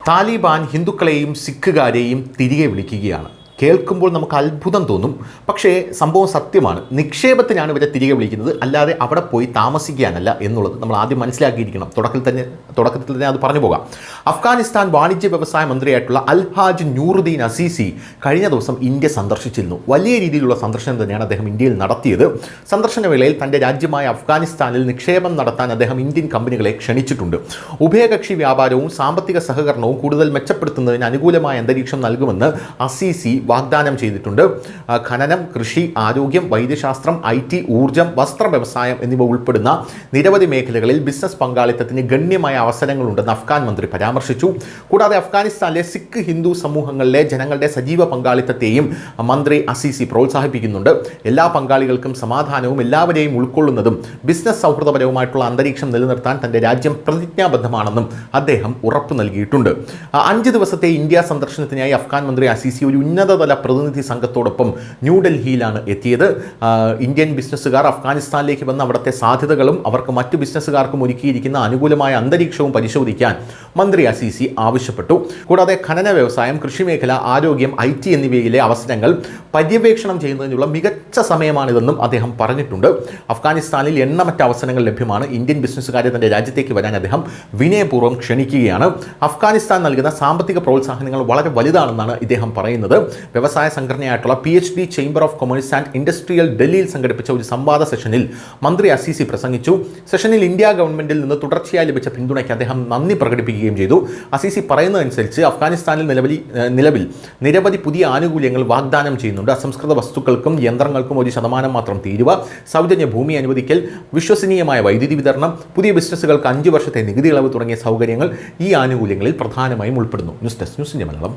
താലിബാൻ ഹിന്ദുക്കളെയും സിഖുകാരെയും തിരികെ വിളിക്കുകയാണ്. കേൾക്കുമ്പോൾ നമുക്ക് അത്ഭുതം തോന്നും, പക്ഷേ സംഭവം സത്യമാണ്. നിക്ഷേപത്തിനാണ് ഇവരെ തിരികെ വിളിക്കുന്നത്, അല്ലാതെ അവിടെ പോയി താമസിക്കാനല്ല എന്നുള്ളത് നമ്മൾ ആദ്യം മനസ്സിലാക്കിയിരിക്കണം. തുടക്കത്തിൽ തന്നെ അത് പറഞ്ഞു പോകാം. അഫ്ഗാനിസ്ഥാൻ വാണിജ്യ വ്യവസായ മന്ത്രിയായിട്ടുള്ള അൽഹാജ് നൂറുദ്ദീൻ അസീസി കഴിഞ്ഞ ദിവസം ഇന്ത്യ സന്ദർശിച്ചിരുന്നു. വലിയ രീതിയിലുള്ള സന്ദർശനം തന്നെയാണ് അദ്ദേഹം ഇന്ത്യയിൽ നടത്തിയത്. സന്ദർശന വേളയിൽ തൻ്റെ രാജ്യമായ അഫ്ഗാനിസ്ഥാനിൽ നിക്ഷേപം നടത്താൻ അദ്ദേഹം ഇന്ത്യൻ കമ്പനികളെ ക്ഷണിച്ചിട്ടുണ്ട്. ഉഭയകക്ഷി വ്യാപാരവും സാമ്പത്തിക സഹകരണവും കൂടുതൽ മെച്ചപ്പെടുത്തുന്നതിന് അനുകൂലമായ അന്തരീക്ഷം നൽകുമെന്ന് അസീസി വാഗ്ദാനം ചെയ്തിട്ടുണ്ട്. ഖനനം, കൃഷി, ആരോഗ്യം, വൈദ്യശാസ്ത്രം, IT, ഊർജ്ജം, വസ്ത്ര വ്യവസായം എന്നിവ ഉൾപ്പെടുന്ന നിരവധി മേഖലകളിൽ ബിസിനസ് പങ്കാളിത്തത്തിന് ഗണ്യമായ അവസരങ്ങളുണ്ടെന്ന് അഫ്ഗാൻ മന്ത്രി പരാമർശിച്ചു. കൂടാതെ അഫ്ഗാനിസ്ഥാനിലെ സിഖ് ഹിന്ദു സമൂഹങ്ങളിലെ ജനങ്ങളുടെ സജീവ പങ്കാളിത്തത്തെയും മന്ത്രി അസീസി പ്രോത്സാഹിപ്പിക്കുന്നുണ്ട്. എല്ലാ പങ്കാളികൾക്കും സമാധാനവും എല്ലാവരെയും ഉൾക്കൊള്ളുന്നതും ബിസിനസ് സൗഹൃദപരവുമായിട്ടുള്ള അന്തരീക്ഷം നിലനിർത്താൻ തൻ്റെ രാജ്യം പ്രതിജ്ഞാബദ്ധമാണെന്നും അദ്ദേഹം ഉറപ്പു നൽകിയിട്ടുണ്ട്. 5 ദിവസത്തെ ഇന്ത്യ സന്ദർശനത്തിനായി അഫ്ഗാൻ മന്ത്രി അസീസി ഒരു ഉന്നതതല പ്രതിനിധി സംഘത്തോടൊപ്പം ന്യൂഡൽഹിയിലാണ് എത്തിയത്. ഇന്ത്യൻ ബിസിനസ്സുകാർ അഫ്ഗാനിസ്ഥാനിലേക്ക് വന്ന അവിടുത്തെ സാധ്യതകളും അവർക്ക് മറ്റു ബിസിനസ്സുകാർക്കും ഒരുക്കിയിരിക്കുന്ന അനുകൂലമായ അന്തരീക്ഷവും പരിശോധിക്കാൻ മന്ത്രി അസീസി ആവശ്യപ്പെട്ടു. കൂടാതെ ഖനന വ്യവസായം, കൃഷിമേഖല, ആരോഗ്യം, IT എന്നിവയിലെ അവസരങ്ങൾ പര്യവേക്ഷണം ചെയ്യുന്നതിനുള്ള മികച്ച സമയമാണിതെന്നും അദ്ദേഹം പറഞ്ഞിട്ടുണ്ട്. അഫ്ഗാനിസ്ഥാനിൽ എണ്ണമറ്റ അവസരങ്ങൾ ലഭ്യമാണ്. ഇന്ത്യൻ ബിസിനസ്സുകാരെ തൻ്റെ രാജ്യത്തേക്ക് വരാൻ അദ്ദേഹം വിനയപൂർവ്വം ക്ഷണിക്കുകയാണ്. അഫ്ഗാനിസ്ഥാൻ നൽകുന്ന സാമ്പത്തിക പ്രോത്സാഹനങ്ങൾ വളരെ വലുതാണെന്നാണ് ഇദ്ദേഹം പറയുന്നത്. വ്യവസായ സംഘടനയായിട്ടുള്ള PhD chamber of commerce and industrial ഡൽഹിയിൽ സംഘടിപ്പിച്ച ഒരു സംവാദ സെഷനിൽ മന്ത്രി അസീസി പ്രസംഗിച്ചു. സെഷനിൽ ഇന്ത്യ ഗവൺമെന്റിൽ നിന്ന് തുടർച്ചയായി ലഭിച്ച പിന്തുണയ്ക്ക് അദ്ദേഹം നന്ദി പ്രകടിപ്പിക്കുകയും ചെയ്തു. അസീസി പറയുന്നതനുസരിച്ച് അഫ്ഗാനിസ്ഥാനിൽ നിലവിൽ നിരവധി പുതിയ ആനുകൂല്യങ്ങൾ വാഗ്ദാനം ചെയ്യുന്നുണ്ട്. അസംസ്കൃത വസ്തുക്കൾക്കും യന്ത്രങ്ങൾക്കും 1% മാത്രം തീരുവ, സൗജന്യ ഭൂമി അനുവദിക്കൽ, വിശ്വസനീയമായ വൈദ്യുതി വിതരണം, പുതിയ ബിസിനസ്സുകൾക്ക് 5 വർഷത്തെ നികുതി ഇളവ് തുടങ്ങിയ സൗകര്യങ്ങൾ ഈ ആനുകൂല്യങ്ങളിൽ പ്രധാനമായും ഉൾപ്പെടുന്നു. News desk, news India Malayalam.